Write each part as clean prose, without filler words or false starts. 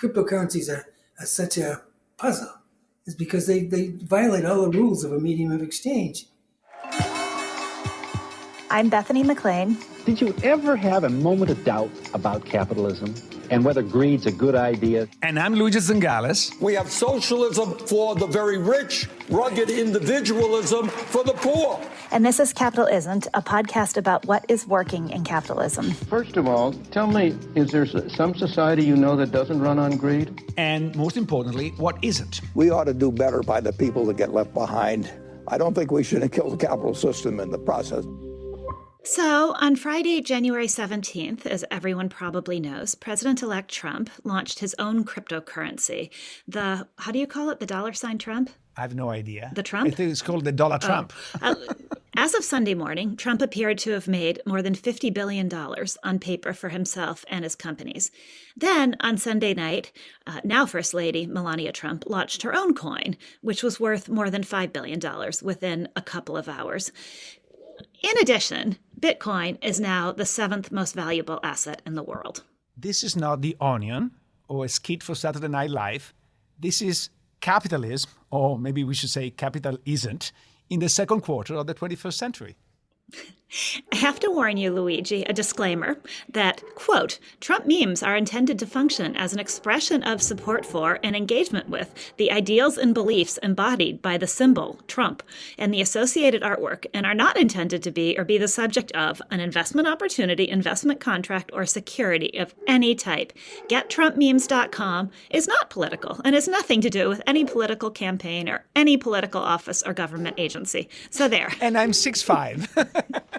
cryptocurrencies are such a puzzle is because they violate all the rules of a medium of exchange. I'm Bethany McLean. Did you ever have a moment of doubt about capitalism and whether greed's a good idea? And I'm Luigi Zingales. We have socialism for the very rich, rugged individualism for the poor. And this is Capital Isn't, a podcast about what is working in capitalism. First of all, tell me, is there some society you know that doesn't run on greed? And most importantly, what isn't? We ought to do better by the people that get left behind. I don't think we should kill the capital system in the process. So, on Friday, January 17th, as everyone probably knows, President-elect Trump launched his own cryptocurrency. How do you call it? The dollar sign Trump? I have no idea. The Trump? I think it's called the dollar Trump. As of Sunday morning, Trump appeared to have made more than $50 billion on paper for himself and his companies. Then, on Sunday night, now First Lady Melania Trump launched her own coin, which was worth more than $5 billion within a couple of hours. In addition, Bitcoin is now the 7th most valuable asset in the world. This is not The Onion or a skit for Saturday Night Live. This is capitalism, or maybe we should say capital isn't, in the second quarter of the 21st century. I have to warn you, Luigi, a disclaimer that, quote, Trump memes are intended to function as an expression of support for and engagement with the ideals and beliefs embodied by the symbol, Trump, and the associated artwork, and are not intended to be or be the subject of an investment opportunity, investment contract, or security of any type. GetTrumpMemes.com is not political and has nothing to do with any political campaign or any political office or government agency. So there. And I'm 6'5".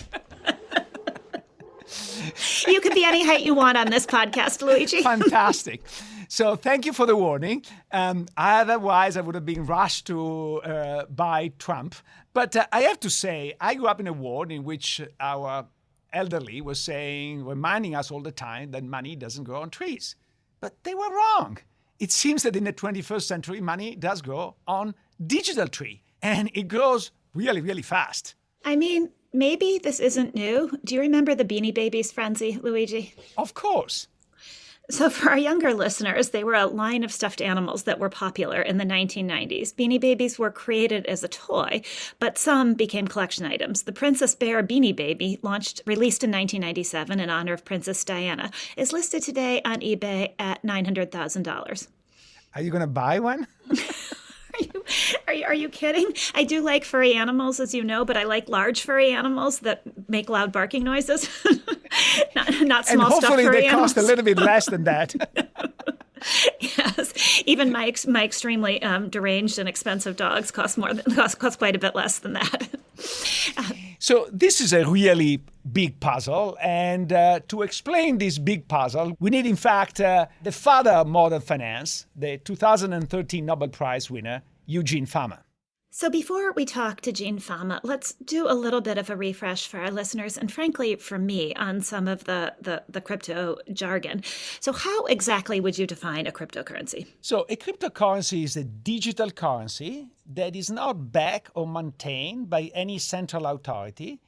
You could be any height you want on this podcast, Luigi. Fantastic. So thank you for the warning. Otherwise, I would have been rushed to buy Trump. But I have to say, I grew up in a world in which our elderly were reminding us all the time that money doesn't grow on trees. But they were wrong. It seems that in the 21st century, money does grow on digital tree. And it grows really, really fast. I mean, maybe this isn't new. Do you remember the Beanie Babies frenzy, Luigi? Of course. So for our younger listeners, they were a line of stuffed animals that were popular in the 1990s. Beanie Babies were created as a toy, but some became collection items. The Princess Bear Beanie Baby, released in 1997 in honor of Princess Diana, is listed today on eBay at $900,000. Are you going to buy one? Are you kidding? I do like furry animals, as you know, but I like large furry animals that make loud barking noises. not small stuffed furry animals. And hopefully they cost a little bit less than that. Yes, even my extremely deranged and expensive dogs cost quite a bit less than that. So this is a really big puzzle, and to explain this big puzzle, we need, in fact, the father of modern finance, the 2013 Nobel Prize winner, Eugene Fama. So before we talk to Eugene Fama, let's do a little bit of a refresh for our listeners, and frankly, for me, on some of the crypto jargon. So how exactly would you define a cryptocurrency? So a cryptocurrency is a digital currency that is not backed or maintained by any central authority,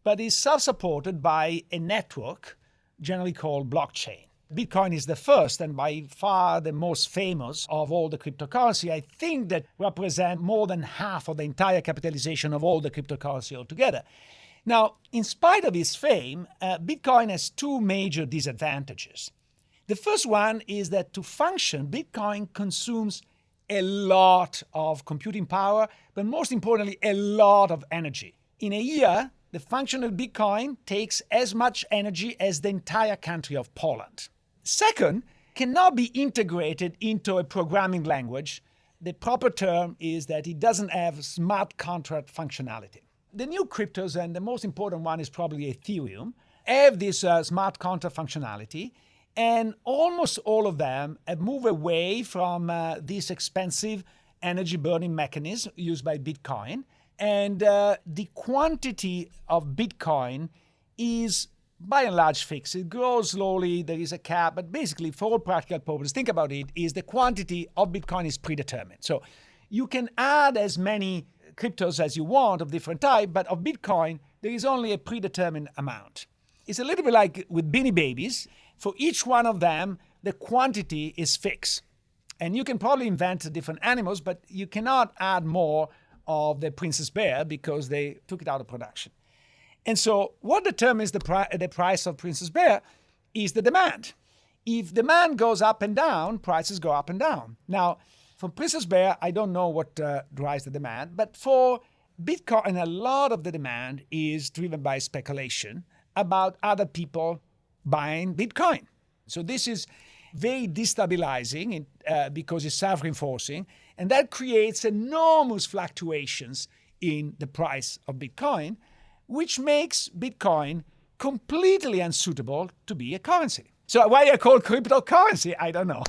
but is self-supported by a network, generally called blockchain. Bitcoin is the first and by far the most famous of all the cryptocurrency. I think that represent more than half of the entire capitalization of all the cryptocurrency altogether. Now, in spite of its fame, Bitcoin has two major disadvantages. The first one is that to function, Bitcoin consumes a lot of computing power, but most importantly, a lot of energy. In a year, the function of Bitcoin takes as much energy as the entire country of Poland. Second, cannot be integrated into a programming language. The proper term is that it doesn't have smart contract functionality. The new cryptos, and the most important one is probably Ethereum, have this smart contract functionality, and almost all of them have moved away from this expensive energy-burning mechanism used by Bitcoin, and the quantity of Bitcoin is by and large fixed. It grows slowly, there is a cap, but basically for all practical purposes, think about it, is the quantity of Bitcoin is predetermined. So you can add as many cryptos as you want of different type, but of Bitcoin, there is only a predetermined amount. It's a little bit like with Beanie Babies. For each one of them, the quantity is fixed. And you can probably invent different animals, but you cannot add more of the princess bear because they took it out of production. And so what determines the price of princess bear is the demand. If demand goes up and down, prices go up and down. Now, for princess bear, I don't know what drives the demand, but for Bitcoin, a lot of the demand is driven by speculation about other people buying Bitcoin. So this is very destabilizing because it's self-reinforcing, and that creates enormous fluctuations in the price of Bitcoin, which makes Bitcoin completely unsuitable to be a currency. So why are called cryptocurrency? I don't know.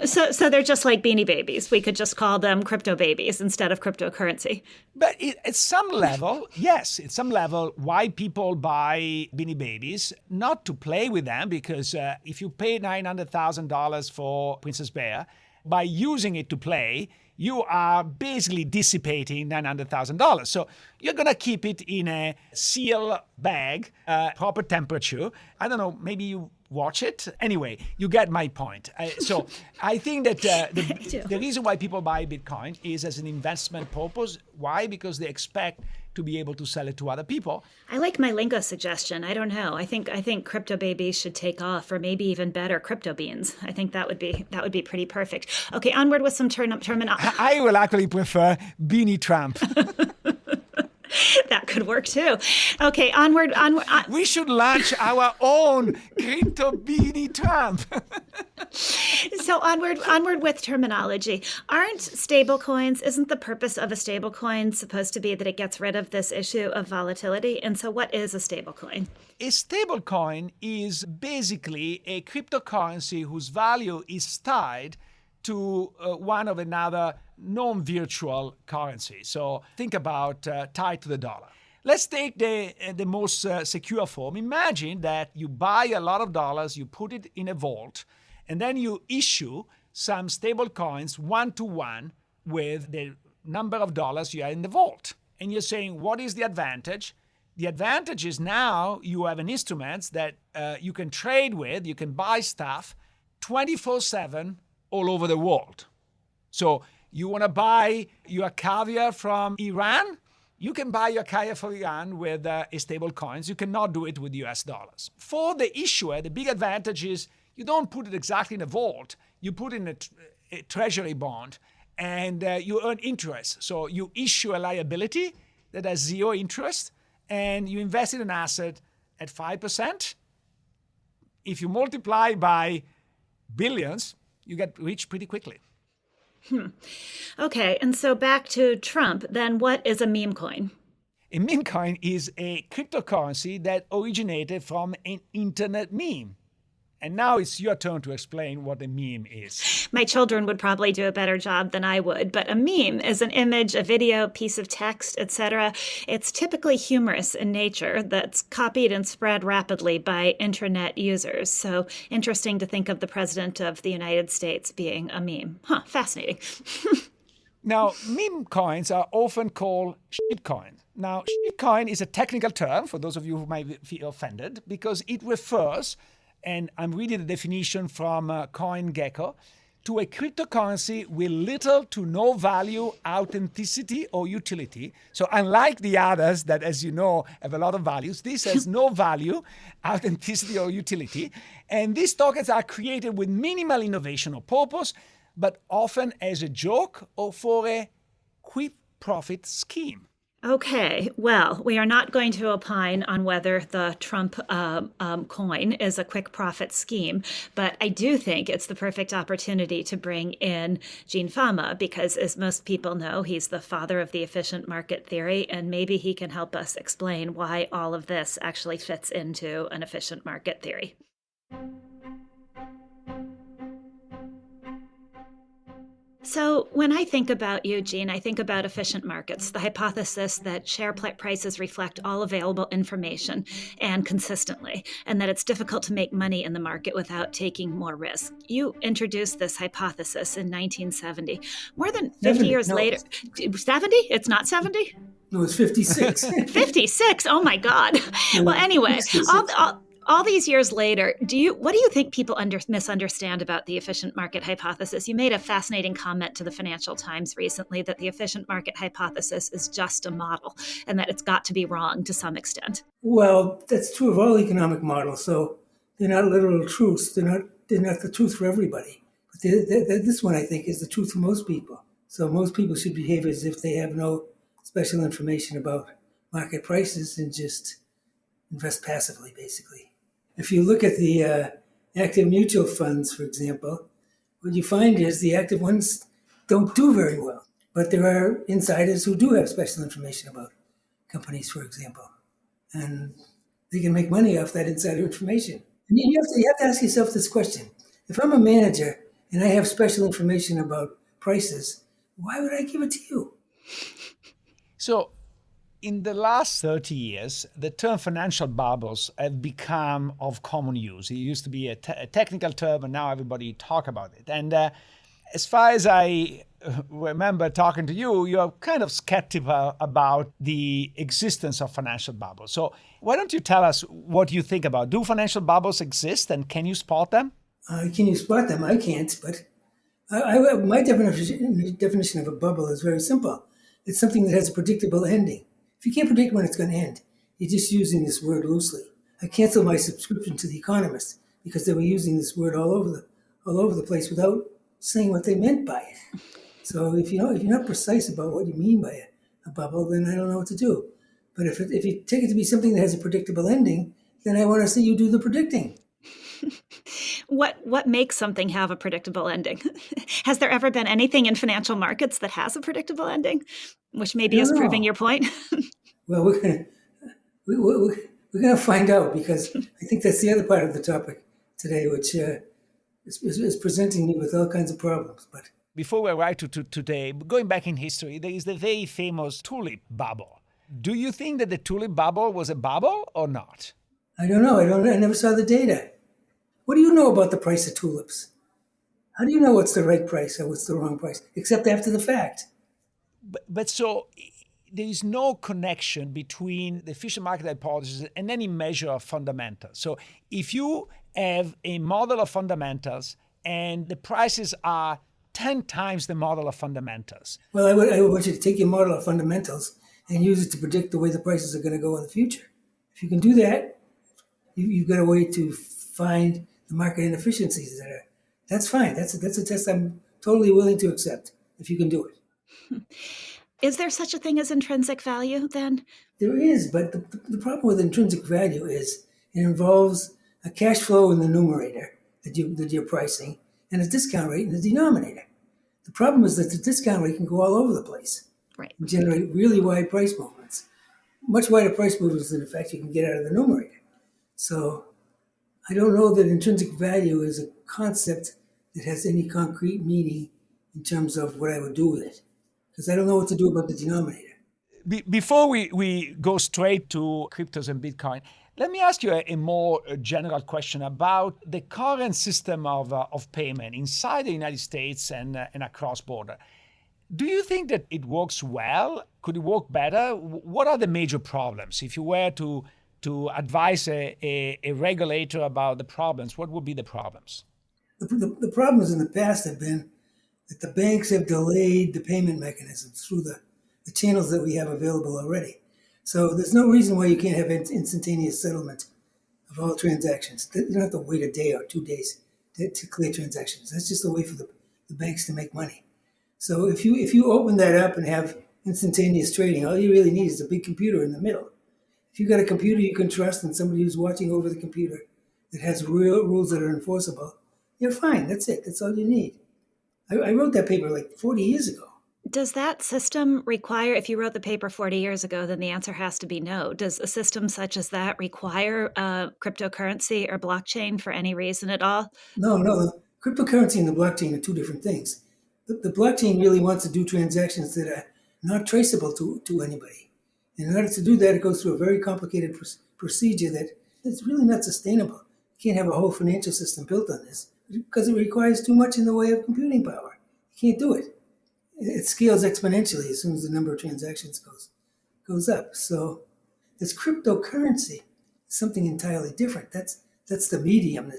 So they're just like Beanie Babies. We could just call them crypto babies instead of cryptocurrency. But at some level, yes, at some level, why people buy Beanie Babies? Not to play with them, because if you pay $900,000 for Princess Bear, by using it to play, you are basically dissipating $900,000. So you're going to keep it in a seal bag, proper temperature. I don't know, maybe you watch it. Anyway, you get my point. So I think that the reason why people buy Bitcoin is as an investment purpose. Why? Because they expect to be able to sell it to other people. I like my lingo suggestion. I don't know. I think crypto babies should take off, or maybe even better, crypto beans. I think that would be pretty perfect. Okay, onward with some terminology. I will actually prefer Beanie Trump. That could work too. Okay, onward. We should launch our own crypto Beanie Trump. So onward with terminology. Aren't stablecoins, isn't the purpose of a stablecoin supposed to be that it gets rid of this issue of volatility? And so what is a stablecoin? A stablecoin is basically a cryptocurrency whose value is tied to one of another non-virtual currency. So think about tied to the dollar. Let's take the most secure form. Imagine that you buy a lot of dollars, you put it in a vault, and then you issue some stable coins 1-to-1 with the number of dollars you have in the vault. And you're saying, what is the advantage? The advantage is now you have an instrument that you can trade with, you can buy stuff 24/7 all over the world. So you want to buy your caviar from Iran? You can buy your caviar from Iran with stable coins. You cannot do it with US dollars. For the issuer, the big advantage is you don't put it exactly in a vault. You put it in a treasury bond, and you earn interest. So you issue a liability that has zero interest, and you invest in an asset at 5%. If you multiply by billions, you get rich pretty quickly. Okay, and so back to Trump, then what is a meme coin? A meme coin is a cryptocurrency that originated from an internet meme. And now it's your turn to explain what a meme is. My children would probably do a better job than I would, but a meme is an image, a video, piece of text, etc. It's typically humorous in nature that's copied and spread rapidly by internet users. So interesting to think of the president of the United States being a meme. Fascinating. Now, meme coins are often called shitcoins. Now, shitcoin is a technical term, for those of you who might feel offended, because it refers, and I'm reading the definition from CoinGecko, to a cryptocurrency with little to no value, authenticity, or utility. So unlike the others that, as you know, have a lot of values, this has no value, authenticity, or utility. And these tokens are created with minimal innovation or purpose, but often as a joke or for a quick profit scheme. Okay, well, we are not going to opine on whether the Trump coin is a quick profit scheme, but I do think it's the perfect opportunity to bring in Eugene Fama because, as most people know, he's the father of the efficient market theory, and maybe he can help us explain why all of this actually fits into an efficient market theory. So when I think about Eugene, I think about efficient markets, the hypothesis that share prices reflect all available information and consistently, and that it's difficult to make money in the market without taking more risk. You introduced this hypothesis in 1970. More than 50 years later. 70? It's not 70? No, it's 56. 56? Oh my God. Well, anyway, All these years later, what do you think people misunderstand about the efficient market hypothesis? You made a fascinating comment to the Financial Times recently that the efficient market hypothesis is just a model and that it's got to be wrong to some extent. Well, that's true of all economic models. So they're not literal truths. They're not the truth for everybody. But this one, I think, is the truth for most people. So most people should behave as if they have no special information about market prices and just invest passively, basically. If you look at the active mutual funds, for example, what you find is the active ones don't do very well. But there are insiders who do have special information about companies, for example. And they can make money off that insider information. And you have to ask yourself this question. If I'm a manager and I have special information about prices, why would I give it to you? So, in the last 30 years, the term financial bubbles have become of common use. It used to be a technical term, and now everybody talk about it. And as far as I remember talking to you, you're kind of skeptical about the existence of financial bubbles. So why don't you tell us what you think about? Do financial bubbles exist, and can you spot them? Can you spot them? I can't, but my definition of a bubble is very simple. It's something that has a predictable ending. If you can't predict when it's going to end, you're just using this word loosely. I canceled my subscription to The Economist because they were using this word all over the place without saying what they meant by it. So if you're not precise about what you mean by a bubble, then I don't know what to do. But if you take it to be something that has a predictable ending, then I want to see you do the predicting. What makes something have a predictable ending? Has there ever been anything in financial markets that has a predictable ending, which maybe is proving your point? Well, we're gonna find out, because I think that's the other part of the topic today, which is presenting me with all kinds of problems. But before we arrive to today, going back in history, there is the very famous tulip bubble. Do you think that the tulip bubble was a bubble or not? I don't know. I never saw the data. What do you know about the price of tulips? How do you know what's the right price or what's the wrong price, except after the fact? But so there is no connection between the efficient market hypothesis and any measure of fundamentals. So if you have a model of fundamentals and the prices are 10 times the model of fundamentals. Well, I would want you to take your model of fundamentals and use it to predict the way the prices are going to go in the future. If you can do that, you've got a way to find the market inefficiencies that are. That's fine. That's a test I'm totally willing to accept if you can do it. Is there such a thing as intrinsic value then? There is, but the problem with intrinsic value is it involves a cash flow in the numerator that you're pricing and a discount rate in the denominator. The problem is that the discount rate can go all over the place. Right. And generate really wide price movements. Much wider price movements than, in fact, you can get out of the numerator. So I don't know that intrinsic value is a concept that has any concrete meaning in terms of what I would do with it, because I don't know what to do about the denominator. Before we go straight to cryptos and Bitcoin, let me ask you a more general question about the current system of payment inside the United States and across border. Do you think that it works well? Could it work better? What are the major problems? If you were to advise a regulator about the problems, what would be the problems? The problems in the past have been that the banks have delayed the payment mechanisms through the channels that we have available already. So there's no reason why you can't have instantaneous settlement of all transactions. You don't have to wait a day or 2 days to clear transactions. That's just a way for the banks to make money. So if you open that up and have instantaneous trading, all you really need is a big computer in the middle. If you've got a computer you can trust and somebody who's watching over the computer that has real rules that are enforceable, you're fine. That's it. That's all you need. I wrote that paper like 40 years ago. Does that system require, if you wrote the paper 40 years ago, then the answer has to be no. Does a system such as that require cryptocurrency or blockchain for any reason at all? No. The cryptocurrency and the blockchain are two different things. The blockchain really wants to do transactions that are not traceable to anybody. In order to do that, it goes through a very complicated procedure that is really not sustainable. You can't have a whole financial system built on this because it requires too much in the way of computing power. You can't do it. It scales exponentially as soon as the number of transactions goes up. So this cryptocurrency something entirely different. That's the medium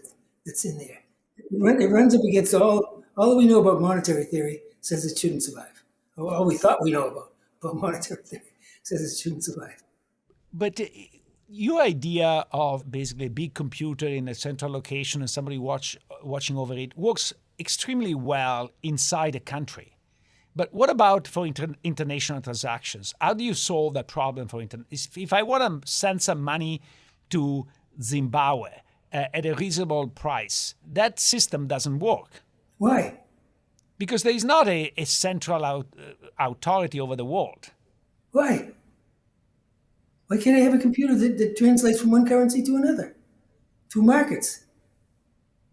that's in there. It runs up against all we know about monetary theory says it shouldn't survive. Or all we thought we know about monetary theory says it shouldn't survive. But your idea of basically a big computer in a central location and somebody watching over it works extremely well inside a country. But what about for international transactions? How do you solve that problem for if I want to send some money to Zimbabwe at a reasonable price, that system doesn't work. Why? Because there is not a central authority over the world. Why? Why can't I have a computer that translates from one currency to another? Two markets?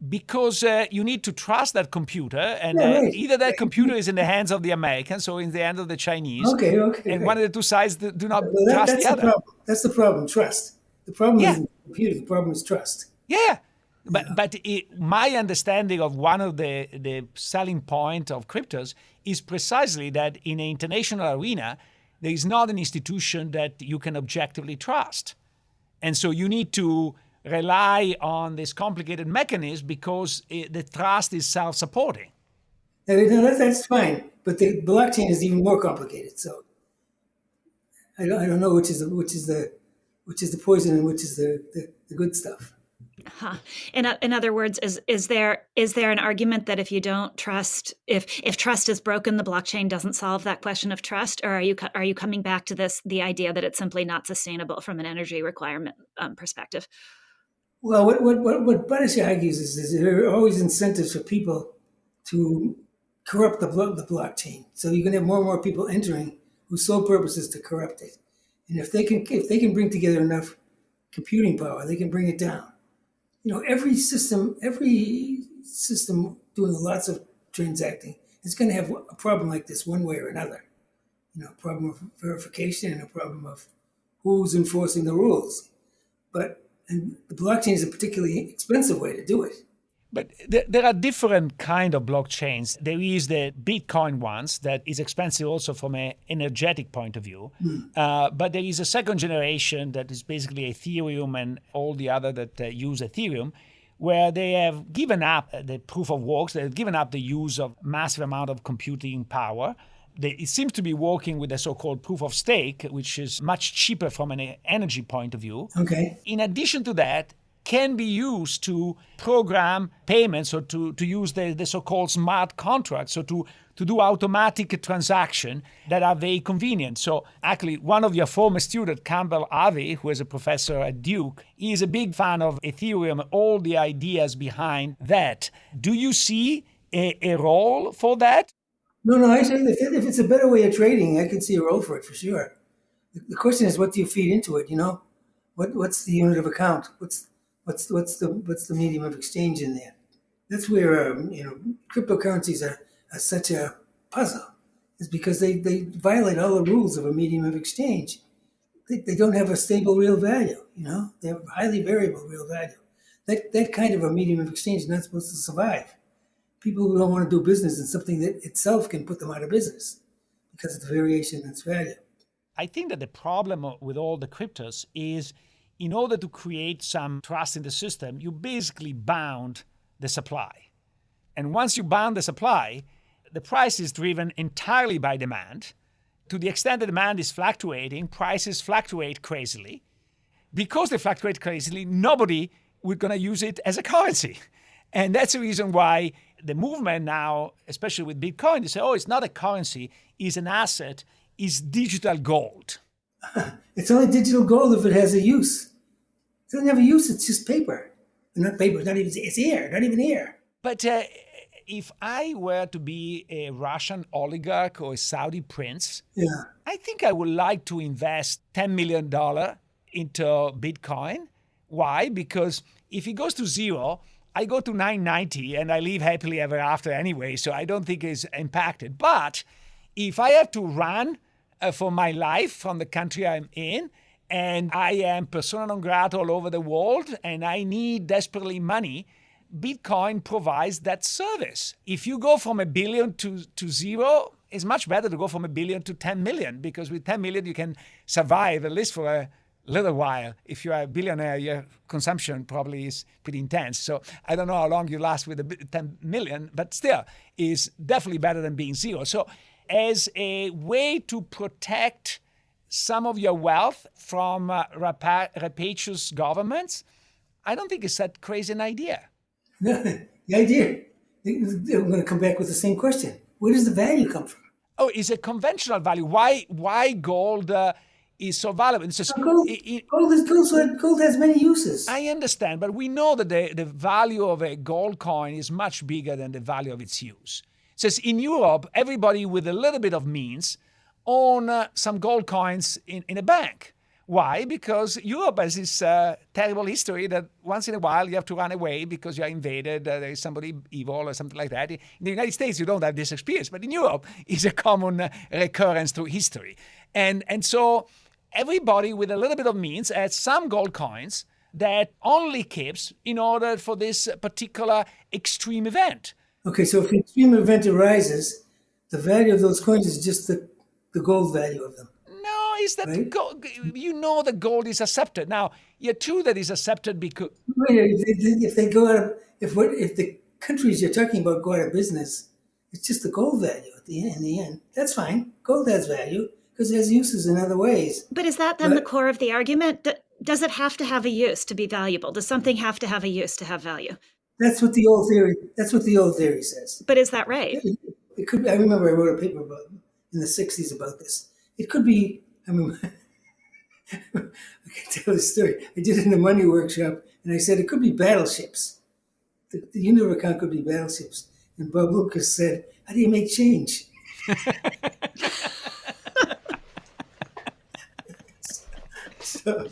Because you need to trust that computer, and right. Either that computer is in the hands of the Americans or in the hands of the Chinese. Okay. And one of the two sides do not Well, trust that's the other. Problem. That's the problem, trust. The problem isn't the computer, the problem is trust. Yeah. But my understanding of one of the selling point of cryptos is precisely that in an international arena, there is not an institution that you can objectively trust. And so you need to rely on this complicated mechanism because the trust is self-supporting. No, that's fine, but the blockchain is even more complicated. So I don't know which is the poison and which is the good stuff. Huh. In other words, is there an argument that if you don't trust, if trust is broken, the blockchain doesn't solve that question of trust, or are you coming back to the idea that it's simply not sustainable from an energy requirement perspective? Well, what Bethany argues is there are always incentives for people to corrupt the blockchain. So you're going to have more and more people entering whose sole purpose is to corrupt it. And if they can bring together enough computing power, they can bring it down. Every system doing lots of transacting is going to have a problem like this one way or another. A problem of verification and a problem of who's enforcing the rules. And the blockchain is a particularly expensive way to do it. But there are different kind of blockchains. There is the Bitcoin ones that is expensive also from an energetic point of view. But there is a second generation that is basically Ethereum and all the other that use Ethereum, where they have given up the proof of works. They have given up the use of massive amount of computing power. It seems to be working with the so-called proof of stake, which is much cheaper from an energy point of view. Okay. In addition to that, can be used to program payments or to use the so-called smart contracts, so to do automatic transaction that are very convenient. So actually, one of your former students, Campbell Harvey, who is a professor at Duke, he is a big fan of Ethereum, all the ideas behind that. Do you see a role for that? No, I say if it's a better way of trading, I can see a role for it for sure. The question is, what do you feed into it? What's the unit of account? What's the medium of exchange in there? That's where cryptocurrencies are such a puzzle. Is because they violate all the rules of a medium of exchange. They don't have a stable real value. They have highly variable real value. That kind of a medium of exchange is not supposed to survive. People who don't want to do business in something that itself can put them out of business because of the variation in its value. I think that the problem with all the cryptos is, in order to create some trust in the system, you basically bound the supply. And once you bound the supply, the price is driven entirely by demand. To the extent that demand is fluctuating, prices fluctuate crazily. Because they fluctuate crazily, nobody would going to use it as a currency. And that's the reason why the movement now, especially with Bitcoin, they say, it's not a currency, it's an asset, it's digital gold. It's only digital gold if it has a use. It doesn't have a use, it's just paper. Not paper, it's air, not even air. But if I were to be a Russian oligarch or a Saudi prince, I think I would like to invest $10 million into Bitcoin. Why? Because if it goes to zero, I go to 990 and I live happily ever after anyway, so I don't think it's impacted. But if I have to run for my life from the country I'm in, and I am persona non grata all over the world, and I need desperately money, Bitcoin provides that service. If you go from $1 billion to zero, it's much better to go from $1 billion to 10 million, because with 10 million you can survive at least for little while. If you are a billionaire, your consumption probably is pretty intense. So I don't know how long you last with 10 million, but still is definitely better than being zero. So as a way to protect some of your wealth from rapacious governments, I don't think it's that crazy an idea. No, the idea, I'm going to come back with the same question. Where does the value come from? Oh, it's a conventional value. Why gold is so valuable? It's just, Gold has many uses. I understand, but we know that the value of a gold coin is much bigger than the value of its use. It says in Europe, everybody with a little bit of means own some gold coins in a bank. Why? Because Europe has this terrible history that once in a while you have to run away because you are invaded, there is somebody evil or something like that. In the United States, you don't have this experience, but in Europe, it's a common recurrence through history. And so everybody with a little bit of means has some gold coins that only keeps in order for this particular extreme event. Okay, so if an extreme event arises, the value of those coins is just the gold value of them. No, is that right? gold? You know that gold is accepted. Now, you're true that it's accepted because... If they go out of, if the countries you're talking about go out of business, it's just the gold value in the end. That's fine. Gold has value because it has uses in other ways. But is that then the core of the argument? Does it have to have a use to be valuable? Does something have to have a use to have value? That's what the old theory says. But is that right? It could. I remember I wrote a paper in the 60s about this. It could be. I mean, I can tell this story. I did it in the money workshop, and I said it could be battleships. The unit of account could be battleships. And Bob Lucas said, "How do you make change?" So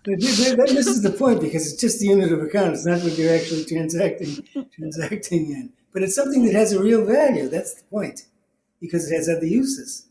that misses the point because it's just the unit of account. It's not what you're actually transacting in. But it's something that has a real value. That's the point, because it has other uses.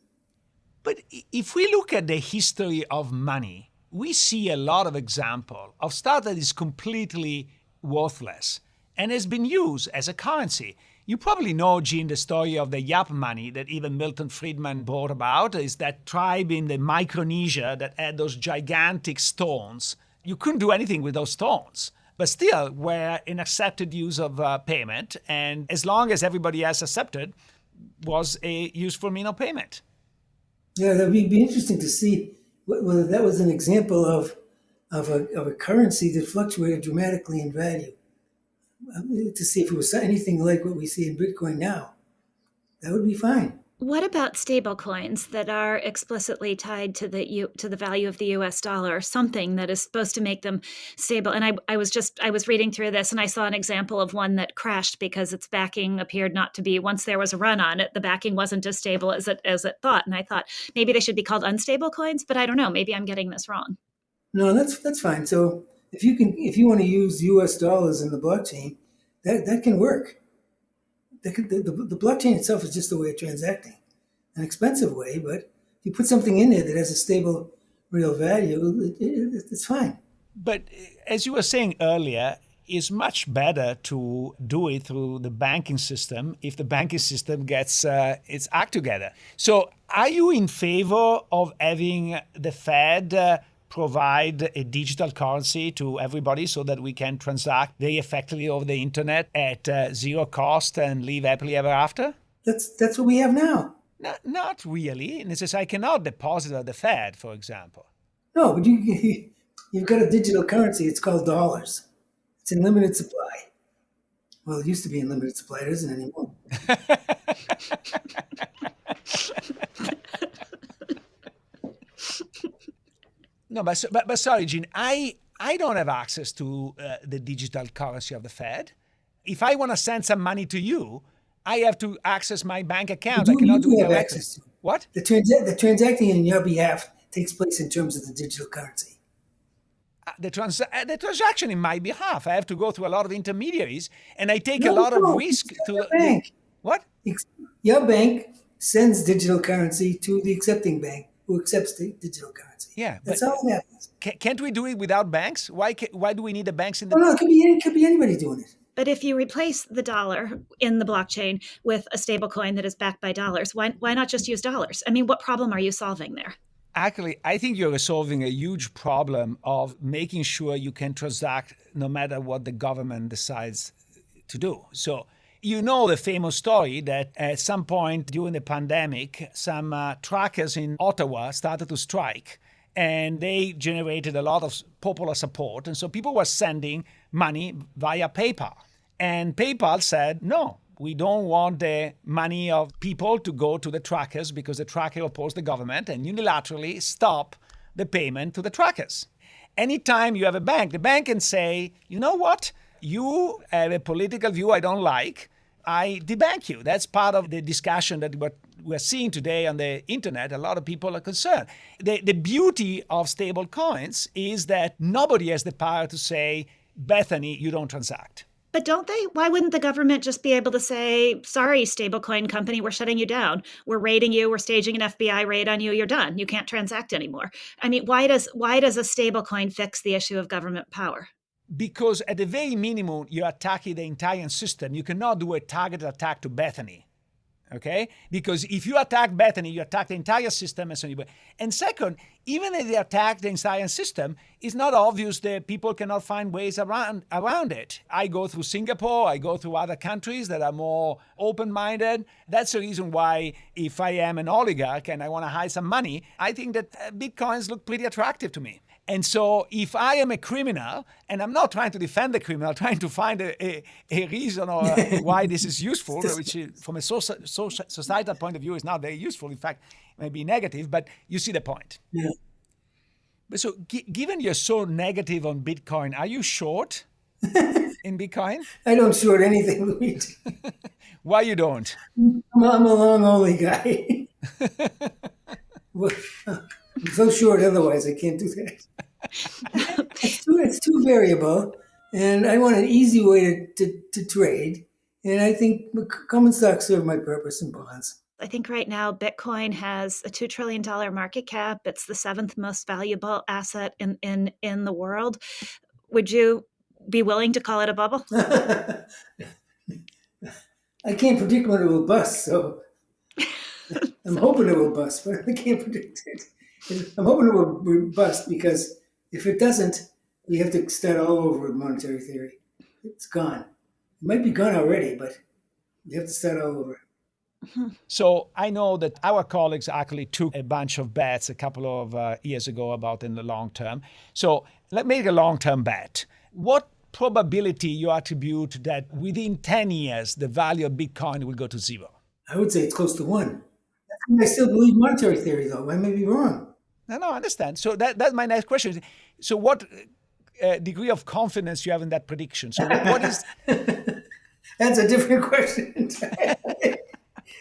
But if we look at the history of money, we see a lot of example of stuff that is completely worthless and has been used as a currency. You probably know, Gene, the story of the Yap money that even Milton Friedman brought about. Is that tribe in the Micronesia that had those gigantic stones. You couldn't do anything with those stones, but still were an accepted use of payment. And as long as everybody else accepted, was a useful mean of payment. Yeah, that would be interesting to see whether that was an example of a currency that fluctuated dramatically in value. To see if it was anything like what we see in Bitcoin now. That would be fine. What about stable coins that are explicitly tied to the value of the US dollar, or something that is supposed to make them stable? And I was reading through this, and I saw an example of one that crashed because its backing appeared not to be, once there was a run on it, the backing wasn't as stable as it thought. And I thought maybe they should be called unstable coins, but I don't know, maybe I'm getting this wrong. No, that's fine. So if you want to use US dollars in the blockchain, that can work. The blockchain itself is just a way of transacting, an expensive way, but if you put something in there that has a stable real value, it's fine. But as you were saying earlier, it's much better to do it through the banking system if the banking system gets its act together. So are you in favor of having the Fed provide a digital currency to everybody so that we can transact very effectively over the internet at zero cost and live happily ever after? That's what we have now. No, not really. And it says I cannot deposit at the Fed, for example. No, but you've got a digital currency. It's called dollars. It's in limited supply. Well, it used to be in limited supply. It isn't anymore. No, but sorry, Gene, I don't have access to the digital currency of the Fed. If I want to send some money to you, I have to access my bank account. I cannot do it directly. What? The transacting on your behalf takes place in terms of the digital currency. The transaction in my behalf. I have to go through a lot of intermediaries, and I take a lot of risk to the bank. What? Your bank sends digital currency to the accepting bank, who accepts the digital currency. Yeah, that's how it happens. Can't we do it without banks? Why do we need the banks in the? No, it could be anybody doing it. But if you replace the dollar in the blockchain with a stable coin that is backed by dollars, why not just use dollars? I mean, what problem are you solving there? Actually, I think you're resolving a huge problem of making sure you can transact no matter what the government decides to do. So, you know the famous story that at some point during the pandemic, some truckers in Ottawa started to strike, and they generated a lot of popular support. And so people were sending money via PayPal. And PayPal said, no, we don't want the money of people to go to the truckers because the trucker opposed the government, and unilaterally stop the payment to the truckers. Anytime you have a bank, the bank can say, you know what? You have a political view I don't like. I debank you. That's part of the discussion that we're seeing today on the internet. A lot of people are concerned. The beauty of stable coins is that nobody has the power to say, Bethany, you don't transact. But don't they? Why wouldn't the government just be able to say, sorry, stablecoin company, we're shutting you down. We're raiding you. We're staging an FBI raid on you. You're done. You can't transact anymore. I mean, why does a stablecoin fix the issue of government power? Because at the very minimum, you're attacking the entire system. You cannot do a targeted attack to Bethany, okay? Because if you attack Bethany, you attack the entire system. And second, even if they attack the entire system, it's not obvious that people cannot find ways around it. I go through Singapore, I go through other countries that are more open-minded. That's the reason why if I am an oligarch and I want to hide some money, I think that Bitcoins look pretty attractive to me. And so if I am a criminal, and I'm not trying to defend the criminal, I'm trying to find a reason or why this is useful, which is, from a societal point of view is not very useful. In fact, it may be negative, but you see the point. Yeah. But so given you're so negative on Bitcoin, are you short in Bitcoin? I don't short anything, Luigi. Why you don't? I'm a long-only guy. Well, I'm so short otherwise, I can't do that. It's too variable, and I want an easy way to trade. And I think common stocks serve my purpose in bonds. I think right now Bitcoin has a $2 trillion market cap. It's the 7th most valuable asset in the world. Would you be willing to call it a bubble? I can't predict when it will bust, so I'm hoping it will bust, but I can't predict it. I'm hoping it will bust because if it doesn't, we have to start all over with monetary theory. It's gone. It might be gone already, but you have to start all over. So I know that our colleagues actually took a bunch of bets a couple of years ago about in the long term. So let's make a long-term bet. What probability you attribute that within 10 years, the value of Bitcoin will go to zero? I would say it's close to 1. I still believe monetary theory, though. I may be wrong. No, I understand. So that's my next question. So what degree of confidence you have in that prediction? So what is... That's a different question.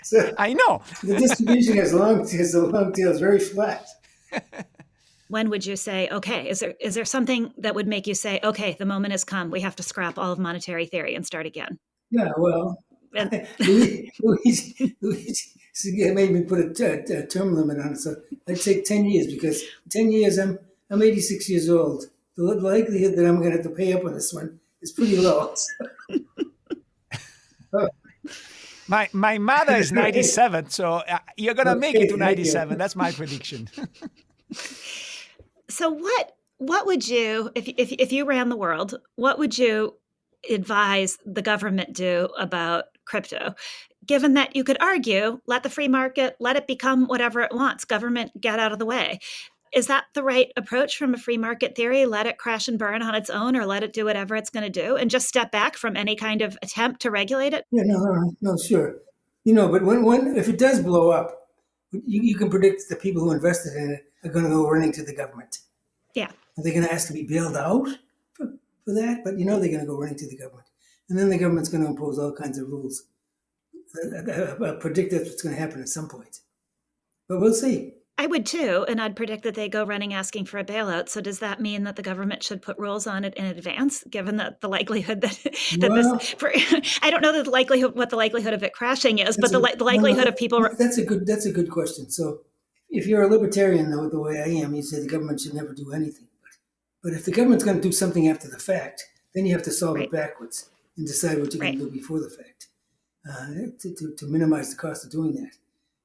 So I know. The distribution has long tails, very flat. When would you say, okay, is there something that would make you say, okay, the moment has come, we have to scrap all of monetary theory and start again? Yeah, well, Luigi made me put a term limit on it. So I'd say 10 years because 10 years, I'm 86 years old. The likelihood that I'm going to have to pay up on this one is pretty low. My mother is 97, so you're going to make it to 97. That's my prediction. So what would you, if you ran the world, what would you advise the government do about crypto? Given that you could argue, let the free market, let it become whatever it wants, government get out of the way. Is that the right approach from a free market theory? Let it crash and burn on its own, or let it do whatever it's going to do and just step back from any kind of attempt to regulate it? Yeah, no, sure. But when if it does blow up, you can predict the people who invested in it are going to go running to the government. Yeah. Are they going to ask to be bailed out for that? But they're going to go running to the government. And then the government's going to impose all kinds of rules. I predict that's what's going to happen at some point. But we'll see. I would too, and I'd predict that they go running asking for a bailout. So does that mean that the government should put rules on it in advance, given that the likelihood that I don't know that what the likelihood of it crashing is, but the likelihood of people... That's a good question. So if you're a libertarian, though, the way I am, you say the government should never do anything. But if the government's going to do something after the fact, then you have to solve it backwards and decide what you're going to do before the fact to minimize the cost of doing that.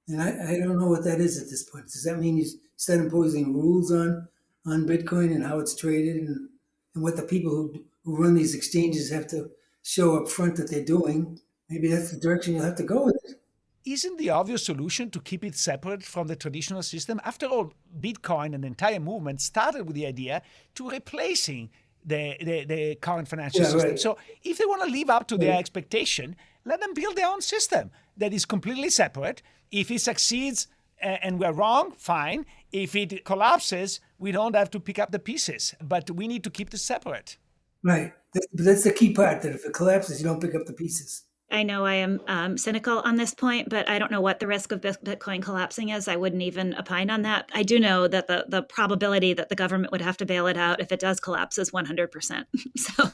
And I don't know what that is at this point. Does that mean you start imposing rules on Bitcoin and how it's traded and what the people who run these exchanges have to show up front that they're doing? Maybe that's the direction you'll have to go with it. Isn't the obvious solution to keep it separate from the traditional system? After all, Bitcoin and the entire movement started with the idea to replacing the current financial system. Right. So if they want to live up to their expectation, let them build their own system that is completely separate. If it succeeds and we're wrong, fine. If it collapses, we don't have to pick up the pieces, but we need to keep this separate. Right. That's the key part, that if it collapses, you don't pick up the pieces. I know I am cynical on this point, but I don't know what the risk of Bitcoin collapsing is. I wouldn't even opine on that. I do know that the probability that the government would have to bail it out if it does collapse is 100%. So,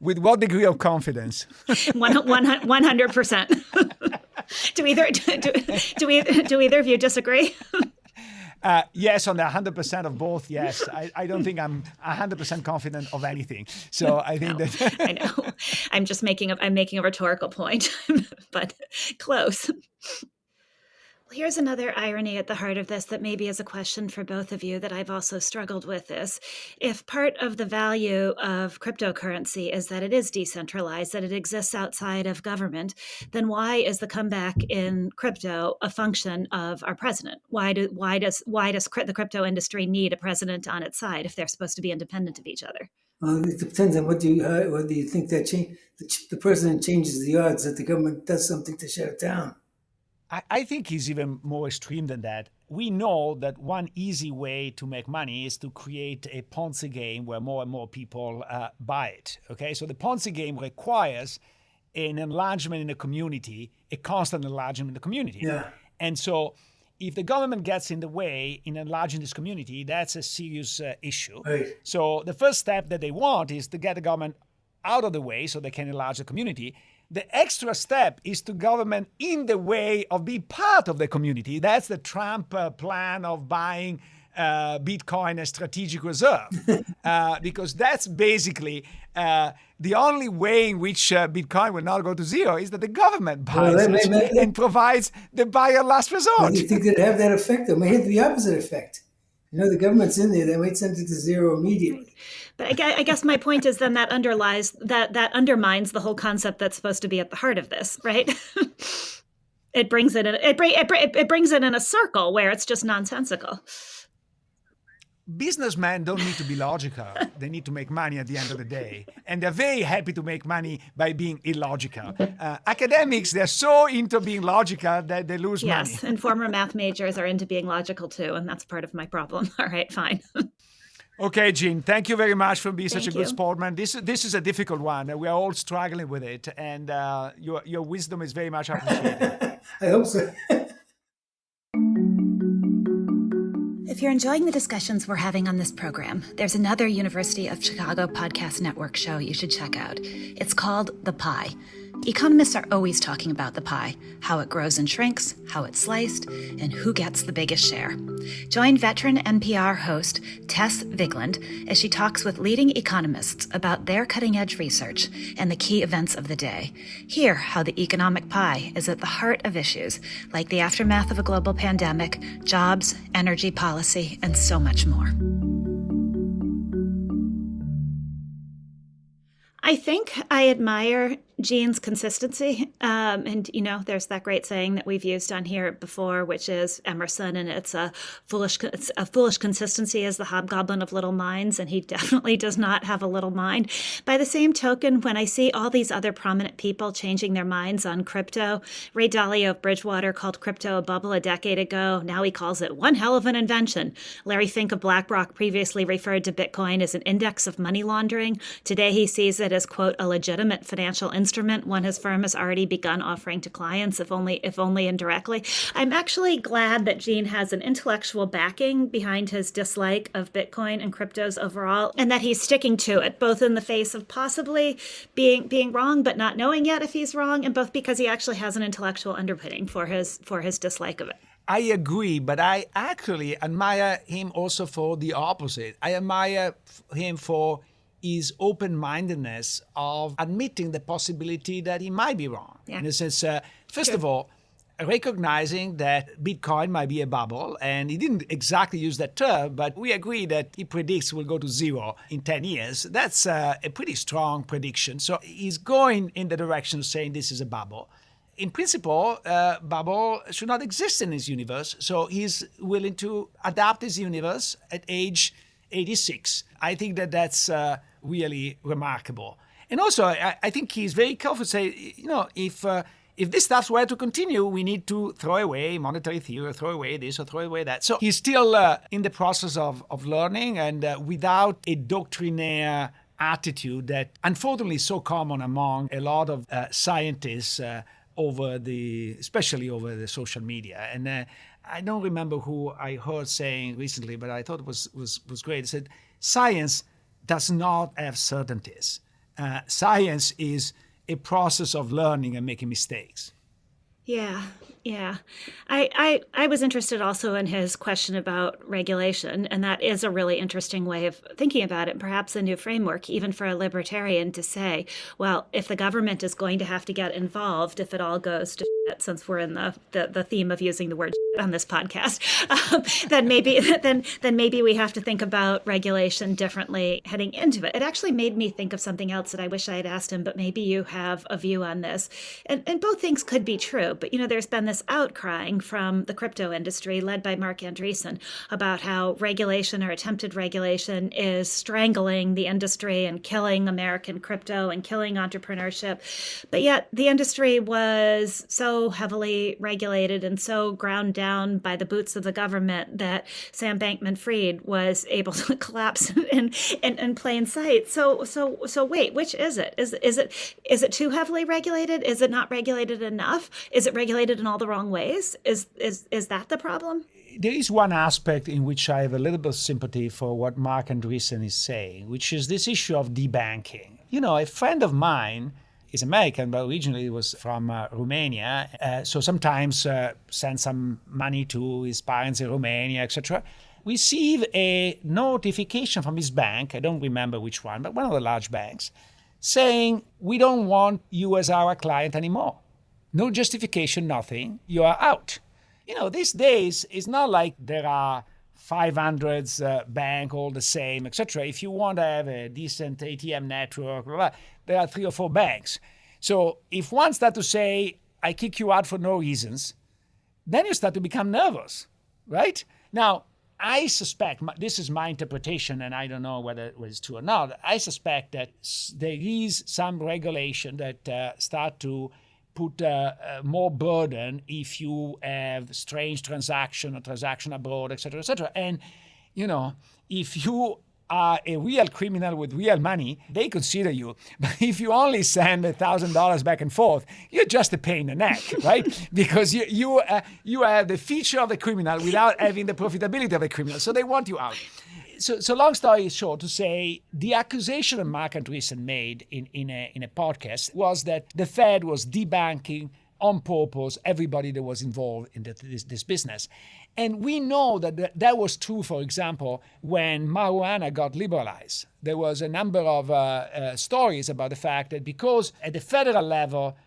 with what degree of confidence? 100%. Do either of you disagree? Yes, on the 100% of both, yes. I don't think I'm 100% confident of anything. So I think that... I know. I'm making a rhetorical point, but close. Well, here's another irony at the heart of this that maybe is a question for both of you that I've also struggled with is, if part of the value of cryptocurrency is that it is decentralized, that it exists outside of government, then why is the comeback in crypto a function of our president? Why does the crypto industry need a president on its side if they're supposed to be independent of each other? Well, it depends on what do you think that the president changes the odds that the government does something to shut it down. I think he's even more extreme than that. We know that one easy way to make money is to create a Ponzi game where more and more people buy it. Okay, so the Ponzi game requires an enlargement in the community, a constant enlargement in the community. Yeah. And so if the government gets in the way in enlarging this community, that's a serious issue. Right. So the first step that they want is to get the government out of the way so they can enlarge the community. The extra step is to government in the way of being part of the community. That's the Trump plan of buying Bitcoin as strategic reserve, because that's basically the only way in which Bitcoin will not go to zero is that the government buys it and provides the buyer last resort. Well, you think they'd have that effect? It may have the opposite effect. You know, the government's in there; they might send it to zero immediately. But I guess my point is then that undermines the whole concept that's supposed to be at the heart of this, right? It brings it in a circle where it's just nonsensical. Businessmen don't need to be logical. They need to make money at the end of the day. And they're very happy to make money by being illogical. Academics, they're so into being logical that they lose money. Yes, and former math majors are into being logical too, and that's part of my problem. All right, fine. Okay, Gene, thank you very much for being such a Thank good you. sportman. This is a difficult one. We are all struggling with it, and your wisdom is very much appreciated. I hope so. If you're enjoying the discussions we're having on this program, there's another University of Chicago Podcast Network show you should check out. It's called The Pie. Economists are always talking about the pie, how it grows and shrinks, how it's sliced, and who gets the biggest share. Join veteran NPR host Tess Vigland as she talks with leading economists about their cutting-edge research and the key events of the day. Hear how the economic pie is at the heart of issues like the aftermath of a global pandemic, jobs, energy policy, and so much more. I think I admire Gene's consistency. And, you know, there's that great saying that we've used on here before, which is Emerson, and it's a foolish consistency as the hobgoblin of little minds. And he definitely does not have a little mind. By the same token, when I see all these other prominent people changing their minds on crypto, Ray Dalio of Bridgewater called crypto a bubble a decade ago. Now he calls it one hell of an invention. Larry Fink of BlackRock previously referred to Bitcoin as an index of money laundering. Today he sees it as, quote, a legitimate financial instrument, one his firm has already begun offering to clients, if only indirectly. I'm actually glad that Gene has an intellectual backing behind his dislike of Bitcoin and cryptos overall, and that he's sticking to it, both in the face of possibly being wrong, but not knowing yet if he's wrong, and both because he actually has an intellectual underpinning for his dislike of it. I agree, but I actually admire him also for the opposite. I admire him for his open-mindedness of admitting the possibility that he might be wrong. Yeah. In a sense, first of all, recognizing that Bitcoin might be a bubble. And he didn't exactly use that term, but we agree that he predicts will go to zero in 10 years. That's a pretty strong prediction. So he's going in the direction of saying this is a bubble. In principle, bubble should not exist in his universe. So he's willing to adapt his universe at age 86. I think that that's really remarkable. And also, I think he's very careful to say, if this stuff were to continue, we need to throw away monetary theory, or throw away this or throw away that. So he's still in the process of learning, and without a doctrinaire attitude that unfortunately is so common among a lot of scientists especially over the social media. And I don't remember who I heard saying recently, but I thought it was great. It said, science does not have certainties. Science is a process of learning and making mistakes. Yeah. I was interested also in his question about regulation, and that is a really interesting way of thinking about it, perhaps a new framework, even for a libertarian to say, well, if the government is going to have to get involved, if it all goes to shit, since we're in the theme of using the word shit on this podcast, then maybe we have to think about regulation differently heading into it. It actually made me think of something else that I wish I had asked him, but maybe you have a view on this. And both things could be true, but there's been this outcrying from the crypto industry led by Mark Andreessen about how regulation or attempted regulation is strangling the industry and killing American crypto and killing entrepreneurship. But yet the industry was so heavily regulated and so ground down by the boots of the government that Sam Bankman-Fried was able to collapse in plain sight. So wait, which is it? Is it too heavily regulated? Is it not regulated enough? Is it regulated in all the wrong ways? Is that the problem? There is one aspect in which I have a little bit of sympathy for what Mark Andreessen is saying, which is this issue of debanking. A friend of mine is American, but originally was from Romania. So sometimes sends some money to his parents in Romania, etc. Receive a notification from his bank, I don't remember which one, but one of the large banks, saying, we don't want you as our client anymore. No justification, nothing. You are out. These days, it's not like there are 500 bank all the same, etc. If you want to have a decent ATM network, blah, blah, there are 3 or 4 banks. So if one starts to say, I kick you out for no reasons, then you start to become nervous, right? Now, I suspect, this is my interpretation, and I don't know whether it was true or not, I suspect that there is some regulation that start to put more burden if you have strange transaction or transaction abroad, et cetera, and, if you are a real criminal with real money, they consider you. But if you only send $1,000 back and forth, you're just a pain in the neck, right? Because you have the feature of the criminal without having the profitability of the criminal. So they want you out. So long story short, to say, the accusation that Mark Andreessen made in a podcast was that the Fed was debanking on purpose everybody that was involved in this business. And we know that was true, for example, when marijuana got liberalized. There was a number of stories about the fact that because at the federal level,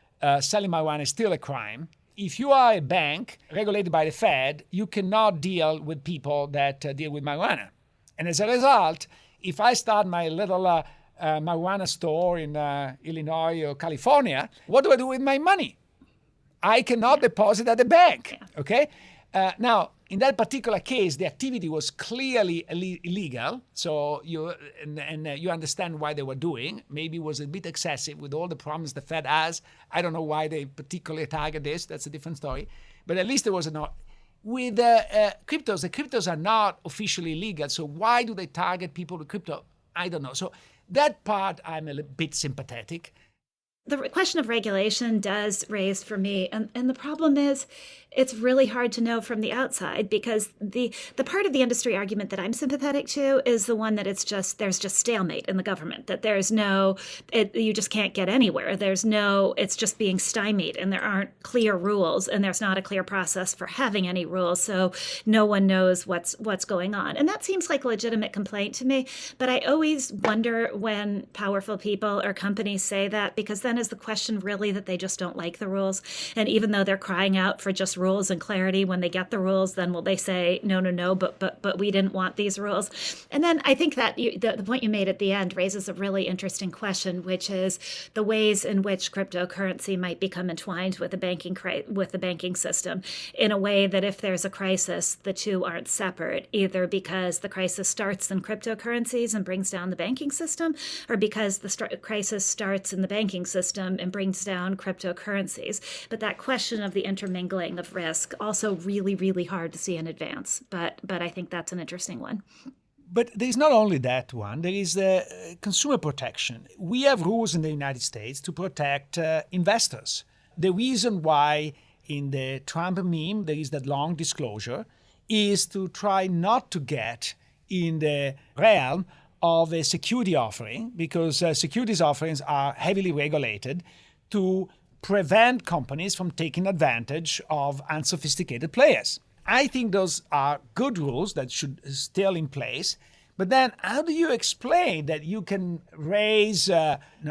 selling marijuana is still a crime, if you are a bank regulated by the Fed, you cannot deal with people that deal with marijuana. And as a result, if I start my little marijuana store in Illinois or California, what do I do with my money? I cannot deposit at the bank, okay? Now, in that particular case, the activity was clearly illegal, so you understand why they were doing. Maybe it was a bit excessive with all the problems the Fed has. I don't know why they particularly target this. That's a different story. But at least there was no... With cryptos, the cryptos are not officially legal, so why do they target people with crypto? I don't know. So that part, I'm a bit sympathetic. The question of regulation does raise for me, and the problem is it's really hard to know from the outside, because the part of the industry argument that I'm sympathetic to is the one that there's just stalemate in the government, that there's you just can't get anywhere. It's just being stymied, and there aren't clear rules, and there's not a clear process for having any rules, so no one knows what's going on. And that seems like a legitimate complaint to me, but I always wonder when powerful people or companies say that, because then Is the question really that they just don't like the rules? And even though they're crying out for just rules and clarity, when they get the rules, then will they say, no, but we didn't want these rules? And then I think that the point you made at the end raises a really interesting question, which is the ways in which cryptocurrency might become entwined with the banking system in a way that if there's a crisis, the two aren't separate, either because the crisis starts in cryptocurrencies and brings down the banking system, or because the crisis starts in the banking system and brings down cryptocurrencies. But that question of the intermingling of risk, also really, really hard to see in advance. But I think that's an interesting one. But there is not only that one, there is consumer protection. We have rules in the United States to protect investors. The reason why in the Trump meme there is that long disclosure is to try not to get in the realm of a security offering, because securities offerings are heavily regulated to prevent companies from taking advantage of unsophisticated players. I think those are good rules that should still in place. But then how do you explain that you can raise,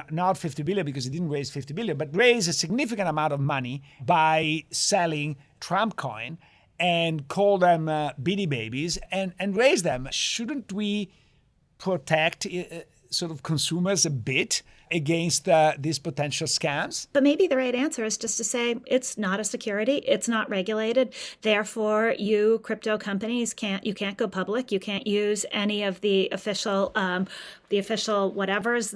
not 50 billion because it didn't raise 50 billion, but raise a significant amount of money by selling Trump coin and call them beanie babies and raise them? Shouldn't we protect sort of consumers a bit against these potential scams? But maybe the right answer is just to say it's not a security, it's not regulated. Therefore, you crypto companies can't go public. You can't use any of the official whatevers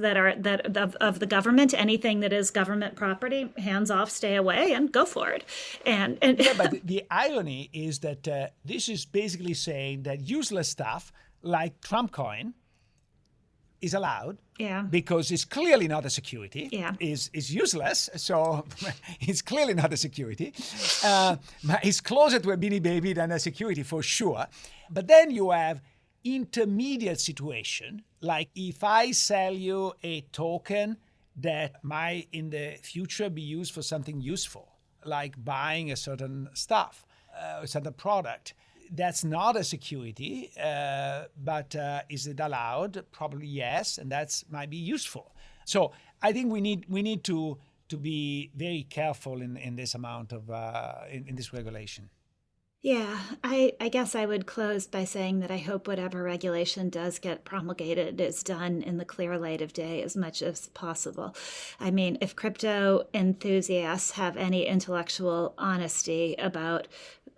of the government. Anything that is government property, hands off, stay away, and go for it. And yeah, but the irony is that this is basically saying that useless stuff like Trump coin is allowed, because it's clearly not a security. Is useless, so it's clearly not a security. It's closer to a beanie baby than a security for sure. But then you have intermediate situation, like if I sell you a token that might in the future be used for something useful, like buying a certain stuff, a certain product. That's not a security, but is it allowed? Probably yes, and that might be useful. So I think we need to be very careful in this amount of in this regulation. Yeah, I guess I would close by saying that I hope whatever regulation does get promulgated is done in the clear light of day as much as possible. I mean, if crypto enthusiasts have any intellectual honesty about,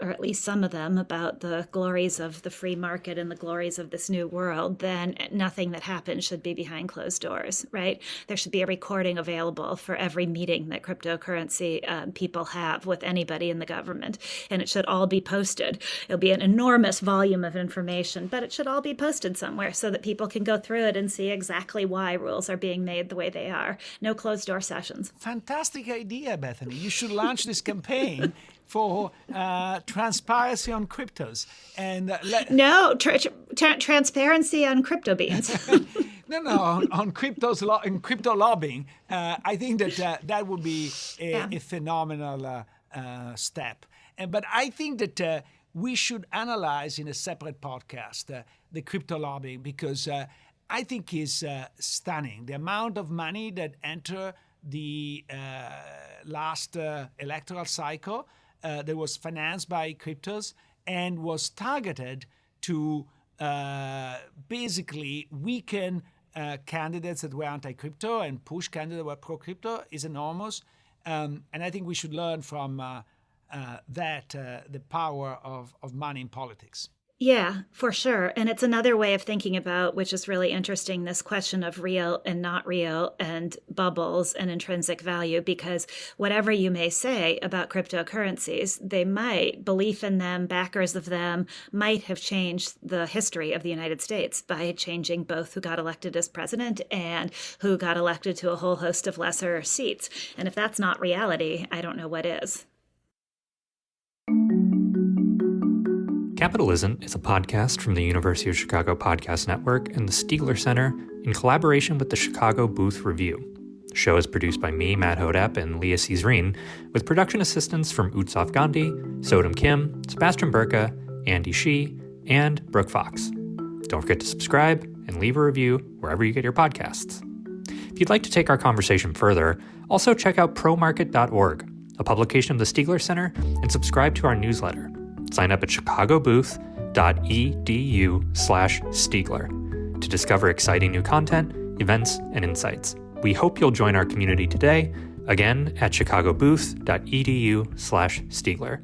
or at least some of them, about the glories of the free market and the glories of this new world, then nothing that happens should be behind closed doors, right? There should be a recording available for every meeting that cryptocurrency people have with anybody in the government, and it should all be posted. It'll be an enormous volume of information, but it should all be posted somewhere so that people can go through it and see exactly why rules are being made the way they are. No closed door sessions. Fantastic idea, Bethany. You should launch this campaign for transparency on cryptos and transparency on crypto beans. No, on cryptos in crypto lobbying. I think that would be a phenomenal step. But I think that we should analyze in a separate podcast the crypto lobbying, because I think is stunning. The amount of money that enter the last electoral cycle that was financed by cryptos and was targeted to basically weaken candidates that were anti-crypto and push candidates that were pro-crypto is enormous. And I think we should learn from the power of money in politics. Yeah, for sure. And it's another way of thinking about, which is really interesting, this question of real and not real and bubbles and intrinsic value, because whatever you may say about cryptocurrencies, belief in them, backers of them, might have changed the history of the United States by changing both who got elected as president and who got elected to a whole host of lesser seats. And if that's not reality, I don't know what is. Capitalism is a podcast from the University of Chicago Podcast Network and the Stiegler Center in collaboration with the Chicago Booth Review. The show is produced by me, Matt Hodep, and Leah Cesarine, with production assistance from Utsav Gandhi, Sodom Kim, Sebastian Burka, Andy Shee, and Brooke Fox. Don't forget to subscribe and leave a review wherever you get your podcasts. If you'd like to take our conversation further, also check out promarket.org, a publication of the Stiegler Center, and subscribe to our newsletter. Sign up at chicagobooth.edu/Stiegler to discover exciting new content, events, and insights. We hope you'll join our community today, again at chicagobooth.edu/Stiegler.